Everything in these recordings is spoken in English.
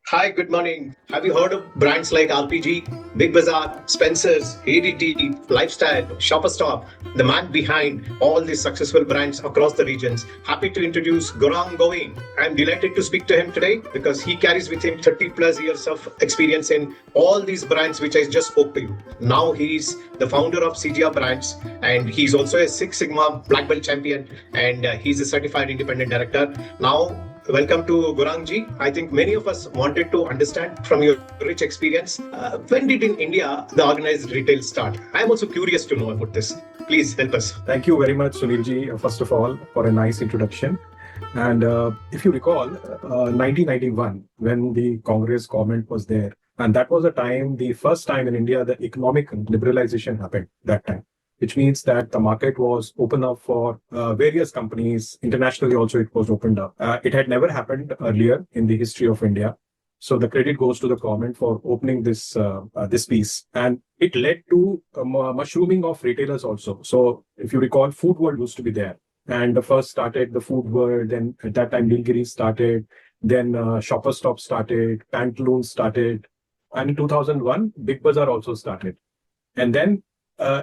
Hi, good morning. Have you heard of brands like RPG, Big Bazaar, Spencer's, ADT, Lifestyle, Shopper Stop, the man behind all these successful brands across the regions? Happy to introduce Gaurang Govin. I'm delighted to speak to him today because he carries with him 30 plus years of experience in all these brands which I just spoke to you. Now he's the founder of CGR Brands and he's also a Six Sigma Black Belt champion and he's a certified independent director. Now welcome to Gurangji. I think many of us wanted to understand from your rich experience, when did in India the organized retail start? I'm also curious to know about this. Please help us. Thank you very much, Sunilji, first of all, for a nice introduction. And if you recall, 1991, when the Congress government was there, and that was the first time in India, the economic liberalization happened that time, which means that the market was open up for various companies. Internationally also, it was opened up. It had never happened earlier in the history of India. So the credit goes to the government for opening this piece. And it led to mushrooming of retailers also. So if you recall, Food World used to be there. And the first started the Food World, then at that time Nilgiri started, then Shopper Stop started, Pantaloons started, and in 2001 Big Bazaar also started. And then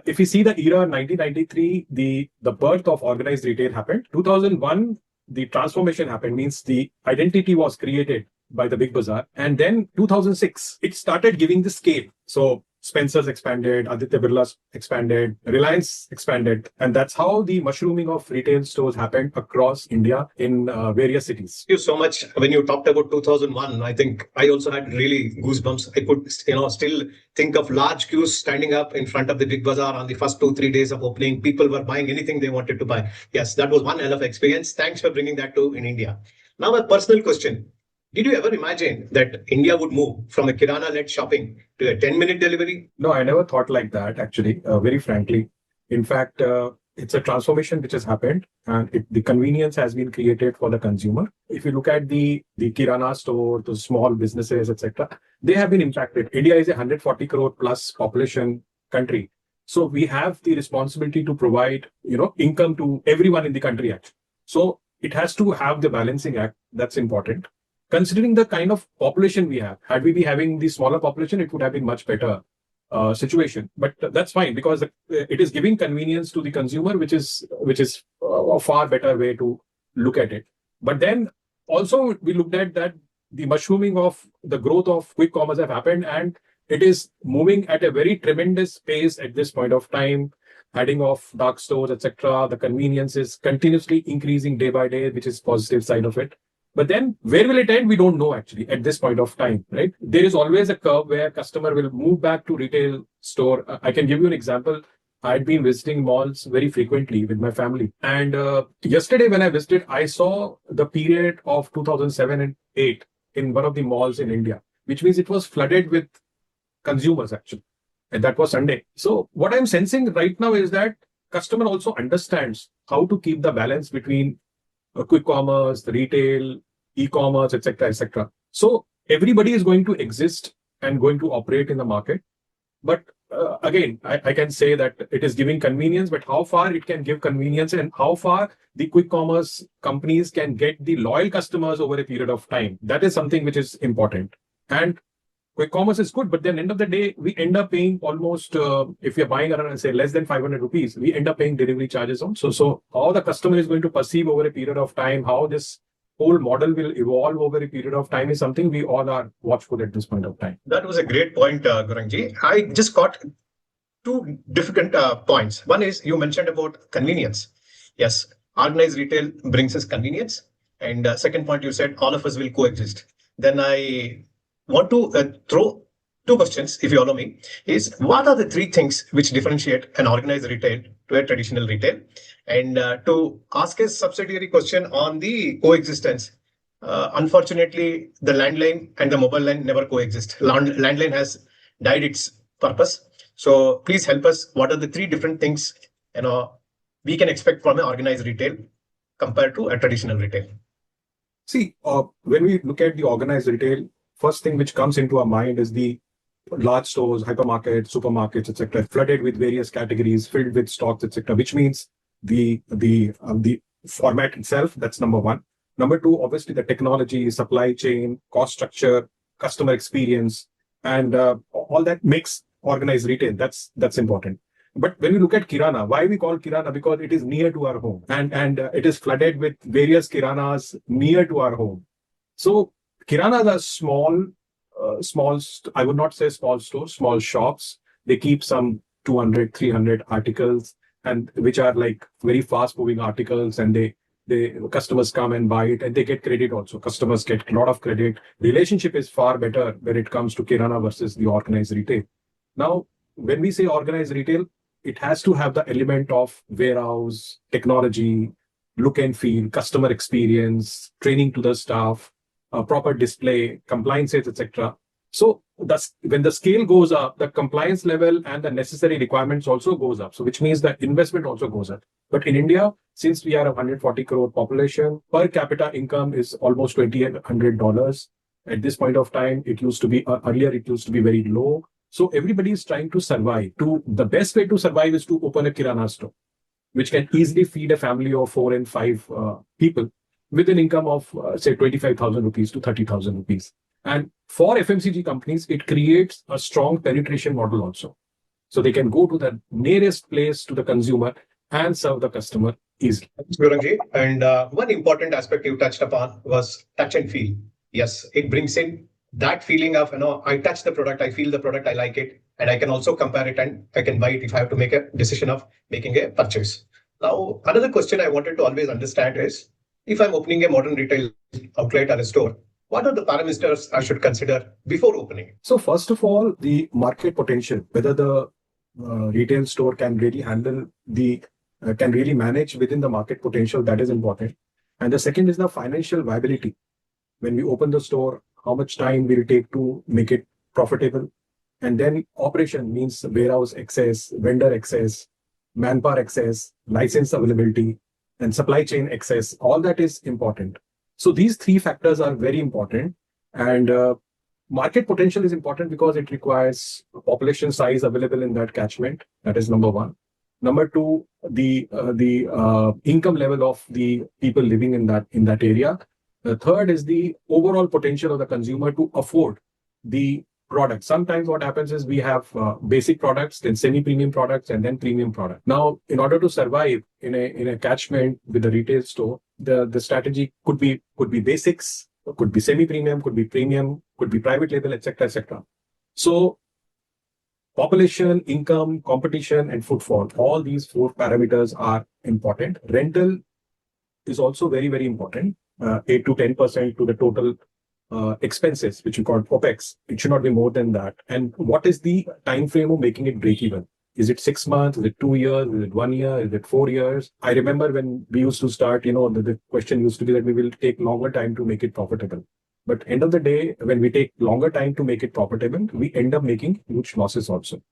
if you see the era 1993, the birth of organized retail happened. 2001, the transformation happened, means the identity was created by the Big Bazaar. And then 2006, it started giving the scale. So Spencer's expanded, Aditya Birla's expanded, Reliance expanded. And that's how the mushrooming of retail stores happened across India in various cities. Thank you so much. When you talked about 2001, I think I also had really goosebumps. I could, still think of large queues standing up in front of the Big Bazaar on the first 2-3 days of opening. People were buying anything they wanted to buy. Yes, that was one hell of experience. Thanks for bringing that to in India. Now, a personal question. Did you ever imagine that India would move from a Kirana-led shopping to a 10-minute delivery? No, I never thought like that, actually, very frankly. In fact, it's a transformation which has happened, and the convenience has been created for the consumer. If you look at the Kirana store, the small businesses, etc., they have been impacted. India is a 140 crore plus population country. So we have the responsibility to provide, income to everyone in the country, actually. So it has to have the balancing act. That's important. Considering the kind of population we have, had we been having the smaller population, it would have been much better situation. But that's fine because it is giving convenience to the consumer, which is a far better way to look at it. But then also we looked at that the mushrooming of the growth of quick commerce have happened, and it is moving at a very tremendous pace at this point of time. Adding of dark stores, etc. The convenience is continuously increasing day by day, which is positive side of it. But then where will it end? We don't know actually at this point of time, right? There is always a curve where customer will move back to retail store. I can give you an example. I'd been visiting malls very frequently with my family. And yesterday when I visited, I saw the period of 2007 and 8 in one of the malls in India, which means it was flooded with consumers actually. And that was Sunday. So what I'm sensing right now is that customer also understands how to keep the balance between quick commerce, the retail, e-commerce, etc., etc. So everybody is going to exist and going to operate in the market. But again, I can say that it is giving convenience, but how far it can give convenience and how far the quick commerce companies can get the loyal customers over a period of time. That is something which is important. And quick commerce is good, but then end of the day, we end up paying almost, if you're buying around, say, less than 500 rupees, we end up paying delivery charges also. So how the customer is going to perceive over a period of time, how this whole model will evolve over a period of time is something we all are watchful at this point of time. That was a great point, Gurangji. I just got two different points. One is you mentioned about convenience. Yes, organized retail brings us convenience. And second point, you said all of us will coexist. Then I want to throw two questions, if you allow me, is what are the three things which differentiate an organized retail to a traditional retail? And to ask a subsidiary question on the coexistence, unfortunately, the landline and the mobile line never coexist. Landline has died its purpose. So please help us. What are the three different things we can expect from an organized retail compared to a traditional retail? See, when we look at the organized retail, first thing which comes into our mind is the large stores, hypermarkets, supermarkets, etc., flooded with various categories, filled with stocks, etc., which means the format itself. That's number one. Number two, obviously the technology, supply chain, cost structure, customer experience, and all that makes organized retail. That's important. But when we look at Kirana, why we call Kirana? Because it is near to our home, and it is flooded with various Kiranas near to our home. So Kiranas are I would not say small stores, small shops. They keep some 200, 300 articles, and which are like very fast moving articles, and they customers come and buy it, and they get credit also. Customers get a lot of credit. Relationship is far better when it comes to Kirana versus the organized retail. Now, when we say organized retail, it has to have the element of warehouse, technology, look and feel, customer experience, training to the staff, proper display, compliances, etc. So that's when the scale goes up, the compliance level and the necessary requirements also goes up. So which means the investment also goes up. But in India, since we are a 140 crore population, per capita income is almost $2,800. At this point of time, it used to be earlier, it used to be very low. So everybody is trying to survive. The best way to survive is to open a Kirana store, which can easily feed a family of 4 and 5 people with an income of, say, 25,000 rupees to 30,000 rupees. And for FMCG companies, it creates a strong penetration model also. So they can go to the nearest place to the consumer and serve the customer easily. Guruji. And one important aspect you touched upon was touch and feel. Yes, it brings in that feeling of, I touch the product, I feel the product, I like it, and I can also compare it and I can buy it if I have to make a decision of making a purchase. Now, another question I wanted to always understand is, if I'm opening a modern retail outlet or a store, what are the parameters I should consider before opening? So first of all, the market potential, whether the retail store can really handle can really manage within the market potential, that is important. And the second is the financial viability. When we open the store, how much time will it take to make it profitable? And then operation means warehouse access, vendor access, manpower access, license availability, and supply chain access. All that is important. So these 3 factors are very important. And market potential is important because it requires population size available in that catchment. That is number 1. Number 2, the income level of the people living in that area. The third is the overall potential of the consumer to afford the product. Sometimes what happens is we have basic products, then semi-premium products, and then premium product. Now, in order to survive in a catchment with a retail store, the strategy could be basics, could be semi-premium, could be premium, could be private label, etc., etc. So population, income, competition, and footfall, all these 4 parameters are important. Rental is also very, very important. 8 to 10% to the total expenses, which you call OPEX. It should not be more than that. And what is the time frame of making it break even? Is it 6 months? Is it 2 years? Is it 1 year? Is it 4 years? I remember when we used to start, the question used to be that we will take longer time to make it profitable. But end of the day, when we take longer time to make it profitable, we end up making huge losses also.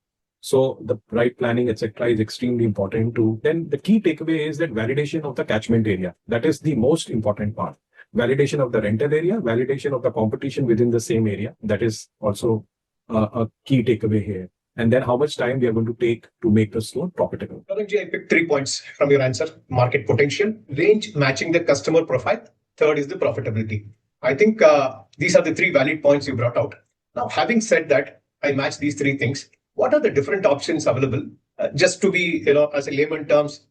So the right planning, etc., is extremely important too. Then the key takeaway is that validation of the catchment area. That is the most important part. Validation of the rental area, validation of the competition within the same area. That is also a key takeaway here. And then how much time we are going to take to make the store profitable. Karanji, I picked 3 points from your answer: market potential, range matching the customer profile. Third is the profitability. I think these are the 3 valid points you brought out. Now, having said that, I match these 3 things. What are the different options available? Just to be, as a layman terms,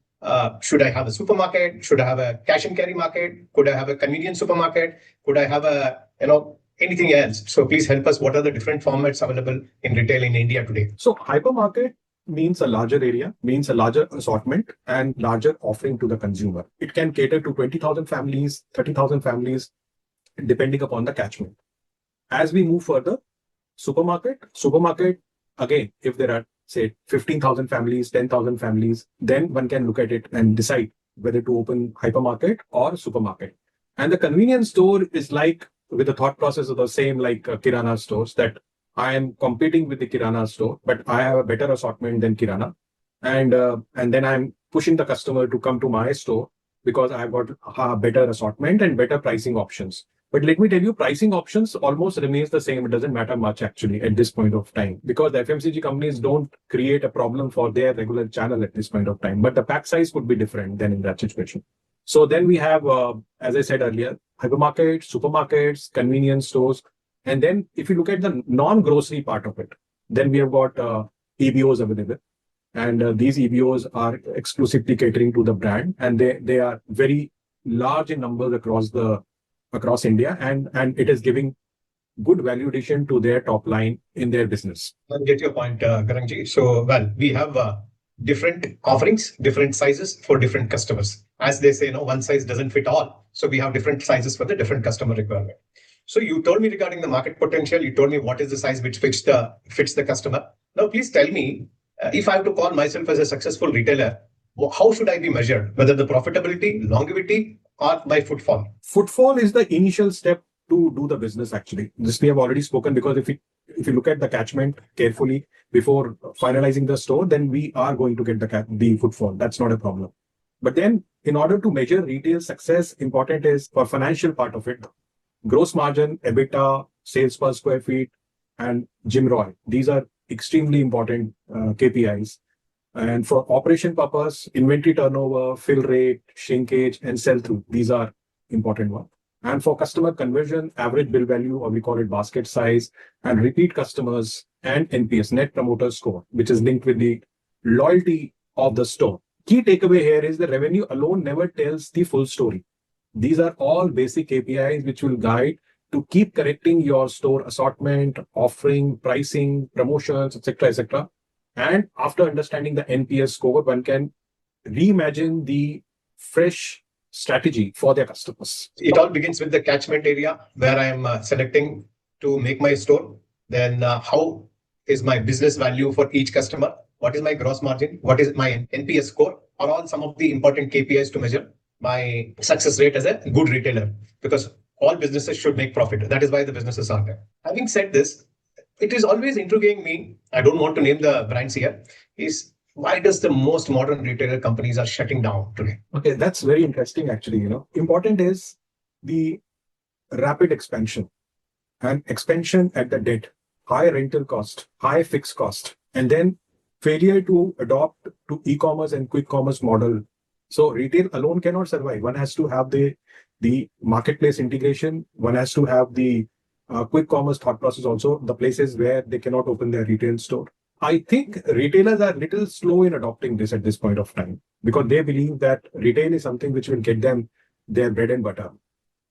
should I have a supermarket? Should I have a cash and carry market? Could I have a convenience supermarket? Could I have anything else? So please help us. What are the different formats available in retail in India today? So hypermarket means a larger area, means a larger assortment and larger offering to the consumer. It can cater to 20,000 families, 30,000 families, depending upon the catchment. As we move further, supermarket, again, if there are, say, 15,000 families, 10,000 families, then one can look at it and decide whether to open hypermarket or supermarket. And the convenience store is like, with the thought process of the same like Kirana stores, that I am competing with the Kirana store, but I have a better assortment than Kirana. And then I'm pushing the customer to come to my store because I've got a better assortment and better pricing options. But let me tell you, pricing options almost remains the same. It doesn't matter much actually at this point of time, because the FMCG companies don't create a problem for their regular channel at this point of time. But the pack size could be different than in that situation. So then we have, as I said earlier, hypermarkets, supermarkets, convenience stores. And then if you look at the non-grocery part of it, then we have got EBOs available. And these EBOs are exclusively catering to the brand, and they are very large in numbers across India, and it is giving good value addition to their top line in their business. I get your point, Garangji. So, well, we have different offerings, different sizes for different customers. As they say, one size doesn't fit all. So we have different sizes for the different customer requirement. So you told me regarding the market potential. You told me what is the size which fits the customer. Now, please tell me, if I have to call myself as a successful retailer, how should I be measured? Whether the profitability, longevity, or my footfall? Footfall is the initial step to do the business. Actually, this we have already spoken, because if you look at the catchment carefully before finalizing the store, then we are going to get the footfall. That's not a problem. But then, in order to measure retail success, important is for financial part of it, gross margin, EBITDA, sales per square feet, and GMROI. These are extremely important KPIs. And for operation purpose, inventory turnover, fill rate, shrinkage, and sell-through. These are important ones. And for customer conversion, average bill value, or we call it basket size, and repeat customers, and NPS, Net Promoter Score, which is linked with the loyalty of the store. Key takeaway here is the revenue alone never tells the full story. These are all basic KPIs which will guide to keep correcting your store assortment, offering, pricing, promotions, etc., etc. And after understanding the NPS score, one can reimagine the fresh strategy for their customers. It all begins with the catchment area where I am selecting to make my store. Then how is my business value for each customer? What is my gross margin? What is my NPS score? Are all some of the important KPIs to measure my success rate as a good retailer, because all businesses should make profit. That is why the businesses are there. Having said this, it is always intriguing me. I don't want to name the brands here. Is why does the most modern retailer companies are shutting down today? Okay, that's very interesting. Actually, important is the rapid expansion and expansion at the debt, high rental cost, high fixed cost, and then failure to adopt to e-commerce and quick commerce model. So retail alone cannot survive. One has to have the marketplace integration. One has to have the quick commerce thought process also, the places where they cannot open their retail store. I think retailers are a little slow in adopting this at this point of time, because they believe that retail is something which will get them their bread and butter.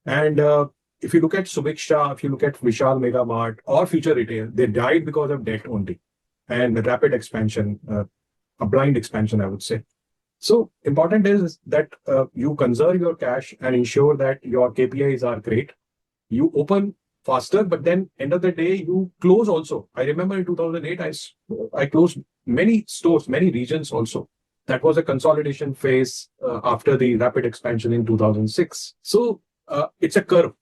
And if you look at Subiksha, if you look at Vishal Mega Mart or Future Retail, they died because of debt only and rapid expansion, a blind expansion, I would say. So important is that you conserve your cash and ensure that your KPIs are great. You open faster, but then end of the day, you close also. I remember in 2008, I closed many stores, many regions also. That was a consolidation phase after the rapid expansion in 2006. So it's a curve.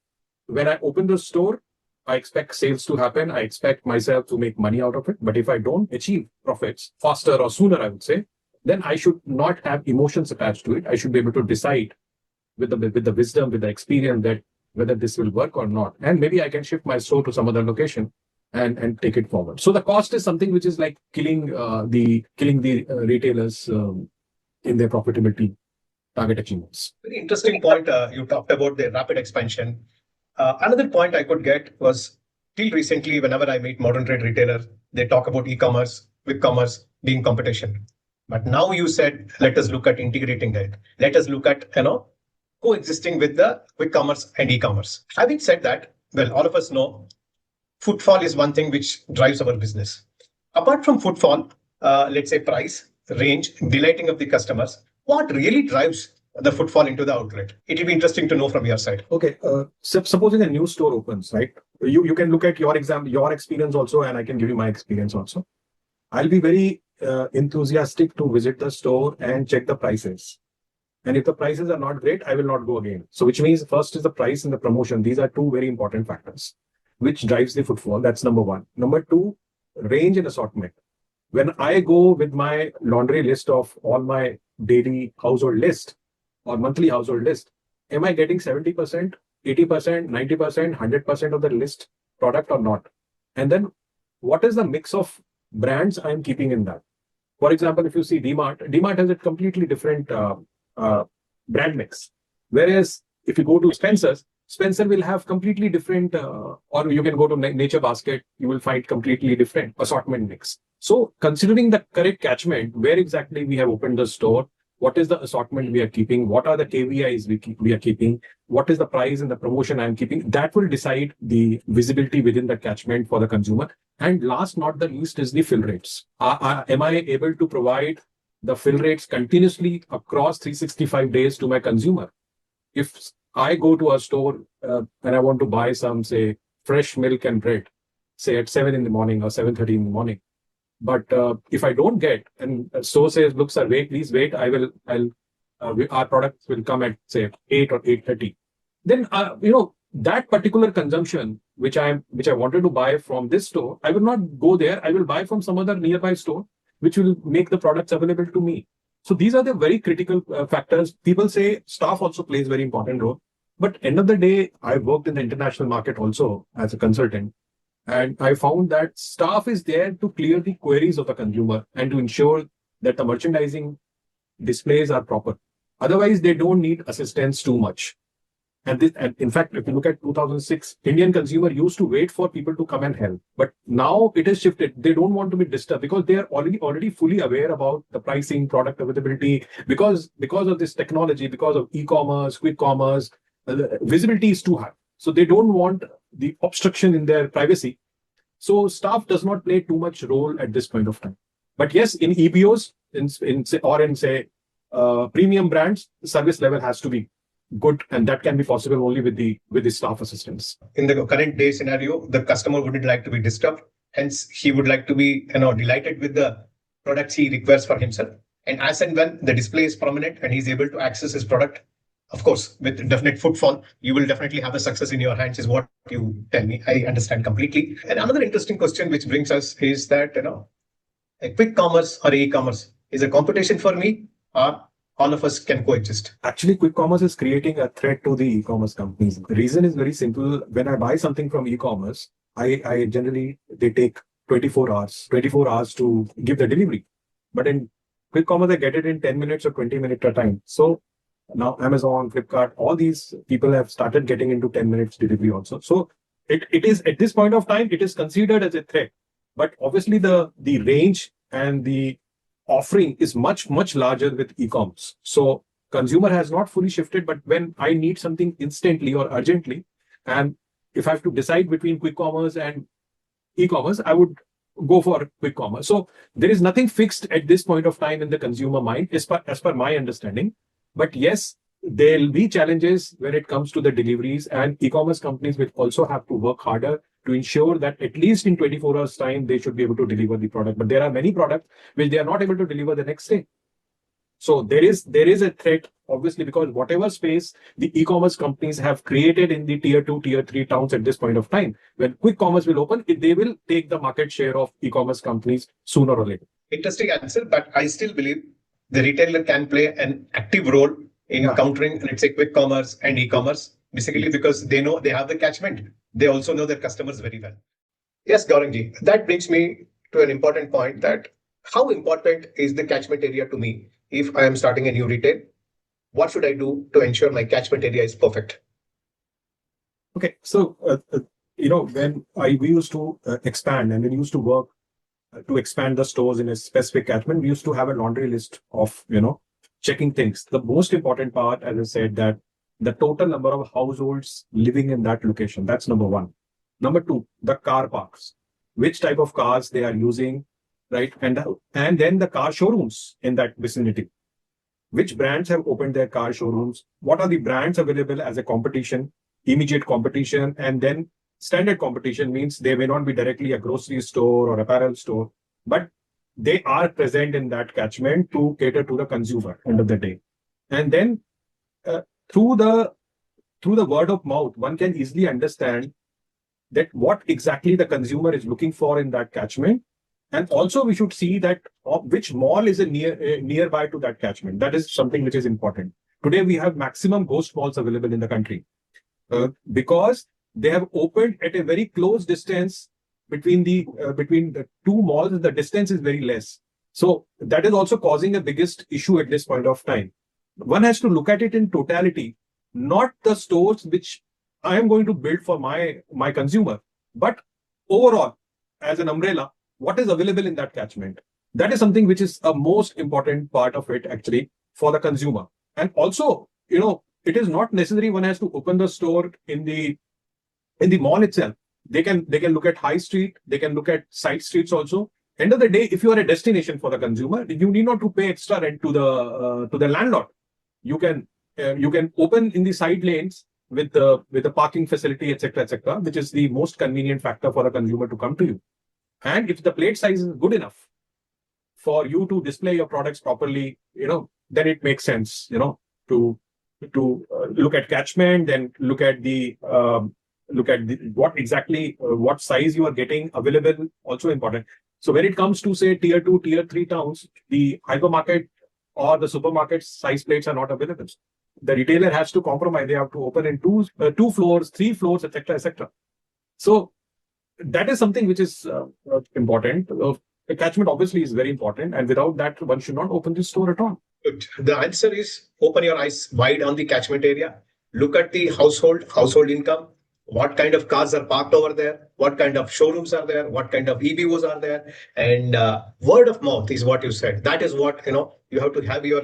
When I open the store, I expect sales to happen. I expect myself to make money out of it. But if I don't achieve profits faster or sooner, I would say, then I should not have emotions attached to it. I should be able to decide with the wisdom, with the experience, that whether this will work or not. And maybe I can shift my store to some other location and take it forward. So the cost is something which is like killing the retailers in their profitability target achievements. Very interesting point. You talked about the rapid expansion. Another point I could get was, till recently, whenever I meet modern trade retailers, they talk about e-commerce, quick commerce being competition. But now you said, let us look at integrating it. Let us look at, coexisting with the quick commerce and e-commerce. Having said that, well, all of us know footfall is one thing which drives our business. Apart from footfall, let's say price, range, delighting of the customers, what really drives the footfall into the outlet? It will be interesting to know from your side. Okay, supposing a new store opens, right? You can look at your experience also, and I can give you my experience also. I'll be very enthusiastic to visit the store and check the prices. And if the prices are not great, I will not go again. So which means first is the price and the promotion. These are two very important factors which drives the footfall. That's number one. Number two, range and assortment. When I go with my laundry list of all my daily household list or monthly household list, am I getting 70%, 80%, 90%, 100% of the list product or not? And then what is the mix of brands I'm keeping in that? For example, if you see DMart has a completely different brand mix. Whereas if you go to Spencer's, Spencer will have completely different, or you can go to Nature Basket, you will find completely different assortment mix. So considering the correct catchment, where exactly we have opened the store, what is the assortment we are keeping, what are the KPIs we are keeping, what is the price and the promotion I'm keeping, that will decide the visibility within the catchment for the consumer. And last not the least is the fill rates. Am I able to provide the fill rates continuously across 365 days to my consumer? If I go to a store and I want to buy some, say, fresh milk and bread, say at 7 in the morning or 7:30 in the morning, but if I don't get, and store says, look, sir, wait, please wait, our products will come at, say, 8 or 8:30. Then, that particular consumption, which I wanted to buy from this store, I will not go there. I will buy from some other nearby store, which will make the products available to me. So these are the very critical factors. People say staff also plays very important role. But end of the day, I worked in the international market also as a consultant. And I found that staff is there to clear the queries of the consumer and to ensure that the merchandising displays are proper. Otherwise, they don't need assistance too much. And in fact, if you look at 2006, Indian consumer used to wait for people to come and help. But now it has shifted. They don't want to be disturbed because they are already fully aware about the pricing, product availability. Because of this technology, because of e-commerce, quick commerce, visibility is too high. So they don't want the obstruction in their privacy. So staff does not play too much role at this point of time. But yes, in EBOs, in premium brands, service level has to be good, and that can be possible only with the staff assistance. In the current day scenario, the customer wouldn't like to be disturbed. Hence, he would like to be delighted with the products he requires for himself. And as and when the display is prominent and he's able to access his product, of course, with definite footfall, you will definitely have a success in your hands, is what you tell me. I understand completely. And another interesting question which brings us is that, a quick commerce or e-commerce is a competition for me, or all of us can coexist? Actually, quick commerce is creating a threat to the e-commerce companies. The reason is very simple. When I buy something from e-commerce, I generally, they take 24 hours to give the delivery. But in quick commerce, I get it in 10 minutes or 20 minutes at a time. So now Amazon, Flipkart, all these people have started getting into 10 minutes delivery also. So it is, at this point of time, it is considered as a threat. But obviously the range and the offering is much, much larger with e-commerce. So consumer has not fully shifted, but when I need something instantly or urgently, and if I have to decide between quick commerce and e-commerce, I would go for quick commerce. So there is nothing fixed at this point of time in the consumer mind, as per my understanding. But yes, there'll be challenges when it comes to the deliveries, and e-commerce companies will also have to work harder to ensure that at least in 24 hours time, they should be able to deliver the product. But there are many products which they are not able to deliver the next day. So there is a threat, obviously, because whatever space the e-commerce companies have created in the tier 2, tier 3 towns at this point of time, when quick commerce will open, they will take the market share of e-commerce companies sooner or later. Interesting answer, but I still believe the retailer can play an active role in countering, let's say, quick commerce and e-commerce, basically because they know they have the catchment. They also know their customers very well. Yes, Gaurangji, that brings me to an important point, that how important is the catchment area to me? If I am starting a new retail, what should I do to ensure my catchment area is perfect? Okay, so when we used to expand, and we used to work to expand the stores in a specific catchment, we used to have a laundry list of checking things. The most important part, as I said, that the total number of households living in that location. That's number one. Number two, the car parks, which type of cars they are using, right? And then the car showrooms in that vicinity. Which brands have opened their car showrooms? What are the brands available as a competition, immediate competition, and then standard competition means they may not be directly a grocery store or apparel store, but they are present in that catchment to cater to the consumer end of the day. And then through the word of mouth, one can easily understand that what exactly the consumer is looking for in that catchment. And also we should see that which mall is nearby to that catchment. That is something which is important. Today we have maximum ghost malls available in the country because they have opened at a very close distance between the two malls. The distance is very less. So that is also causing a biggest issue at this point of time. One has to look at it in totality, not the stores which I am going to build for my consumer. But overall, as an umbrella, what is available in that catchment? That is something which is a most important part of it actually for the consumer. And also, it is not necessary one has to open the store in the mall itself. They can look at high street, they can look at side streets also. End of the day, if you are a destination for the consumer, you need not to pay extra rent to the landlord. You can open in the side lanes with the parking facility, etc., which is the most convenient factor for a consumer to come to you. And if the plate size is good enough for you to display your products properly, then it makes sense, to look at catchment, then look at what size you are getting available, also important. So when it comes to say tier 2, tier 3 towns, the hypermarket or the supermarket size plates are not available. The retailer has to compromise. They have to open in two floors, 3 floors, etc. So that is something which is important. The catchment obviously is very important, and without that, one should not open this store at all. Good. The answer is open your eyes wide on the catchment area. Look at the household income. What kind of cars are parked over there? What kind of showrooms are there? What kind of EBOs are there? And word of mouth is what you said. That is what you have to have your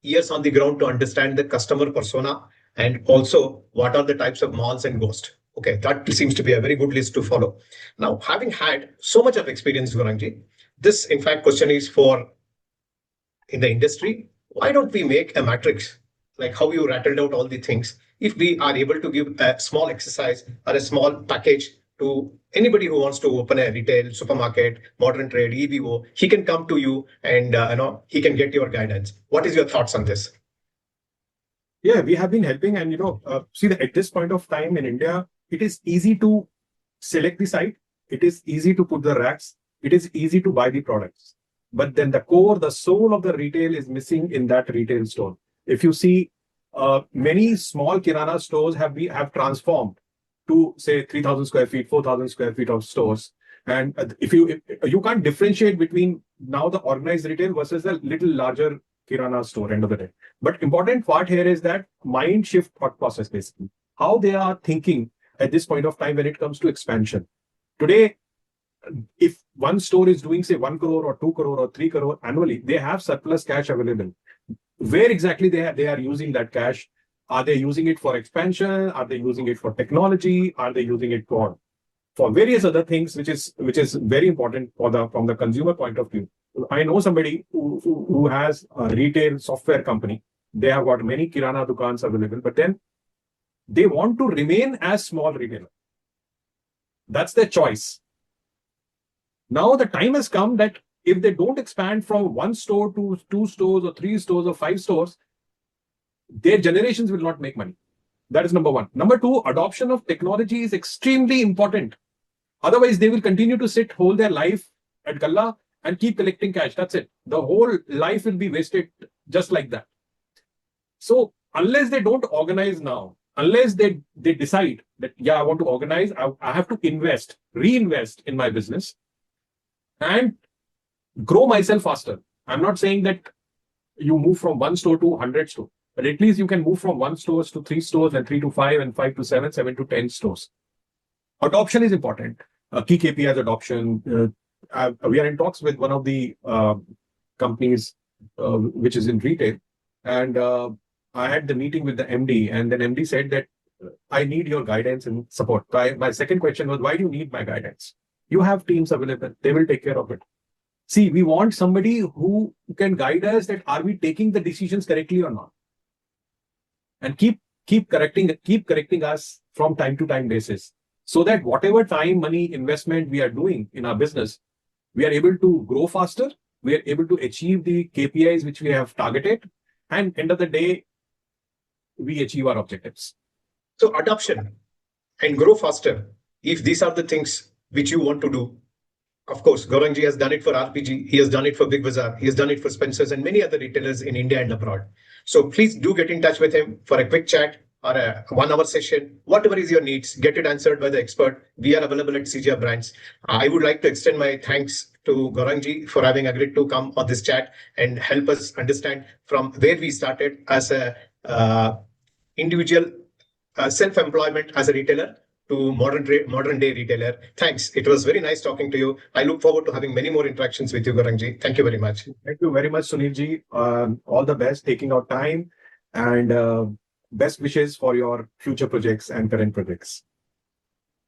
ears on the ground to understand the customer persona, and also what are the types of malls and ghosts. Okay, that seems to be a very good list to follow. Now, having had so much of experience, Gorangji, this in fact question is for in the industry. Why don't we make a matrix like how you rattled out all the things? If we are able to give a small exercise or a small package to anybody who wants to open a retail supermarket, modern trade, EBO, he can come to you and he can get your guidance. What is your thoughts on this? Yeah, we have been helping, and see that at this point of time in India, it is easy to select the site, it is easy to put the racks, it is easy to buy the products. But then the core, the soul of the retail is missing in that retail store. If you see, many small kirana stores have transformed to say 3,000 square feet, 4,000 square feet of stores. And if you can't differentiate between now the organized retail versus the little larger kirana store end of the day. But important part here is that mind shift thought process, basically how they are thinking at this point of time when it comes to expansion. Today, if one store is doing say 1 crore or 2 crore or 3 crore annually, they have surplus cash available. Where exactly they are using that cash? Are they using it for expansion? Are they using it for technology? Are they using it for various other things, which is very important from the consumer point of view? I know somebody who has a retail software company. They have got many kirana dukans available, but then they want to remain as small retailer. That's their choice. Now the time has come that if they don't expand from 1 store to 2 stores or 3 stores or 5 stores, their generations will not make money. That is number one. Number two, adoption of technology is extremely important. Otherwise, they will continue to sit whole their life at Galla and keep collecting cash. That's it. The whole life will be wasted just like that. So unless they don't organize now, unless they decide that, yeah, I want to organize, I have to reinvest in my business and grow myself faster. I'm not saying that you move from 1 store to 100 stores, but at least you can move from 1 stores to 3 stores, and 3 to 5, and 5 to 7, 7 to 10 stores. Adoption is important. Key KPIs adoption. We are in talks with one of the companies which is in retail, and I had the meeting with the MD, and then MD said that I need your guidance and support. My second question was, why do you need my guidance? You have teams available. They will take care of it. See, we want somebody who can guide us that are we taking the decisions correctly or not, and keep correcting us from time to time basis, so that whatever time, money, investment we are doing in our business, we are able to grow faster. We are able to achieve the KPIs which we have targeted, and end of the day, we achieve our objectives. So adoption and grow faster. If these are the things which you want to do, of course, Gaurangji has done it for RPG. He has done it for Big Bazaar. He has done it for Spencer's and many other retailers in India and abroad. So please do get in touch with him for a quick chat or a 1 hour session. Whatever is your needs, get it answered by the expert. We are available at CGR Brands. I would like to extend my thanks to Gaurangji for having agreed to come on this chat and help us understand from where we started as a individual self-employment as a retailer to modern day retailer. Thanks. It was very nice talking to you. I look forward to having many more interactions with you, Gorangji. Thank you very much. Thank you very much, Sunilji. All the best, taking out time, and best wishes for your future projects and current projects.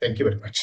Thank you very much.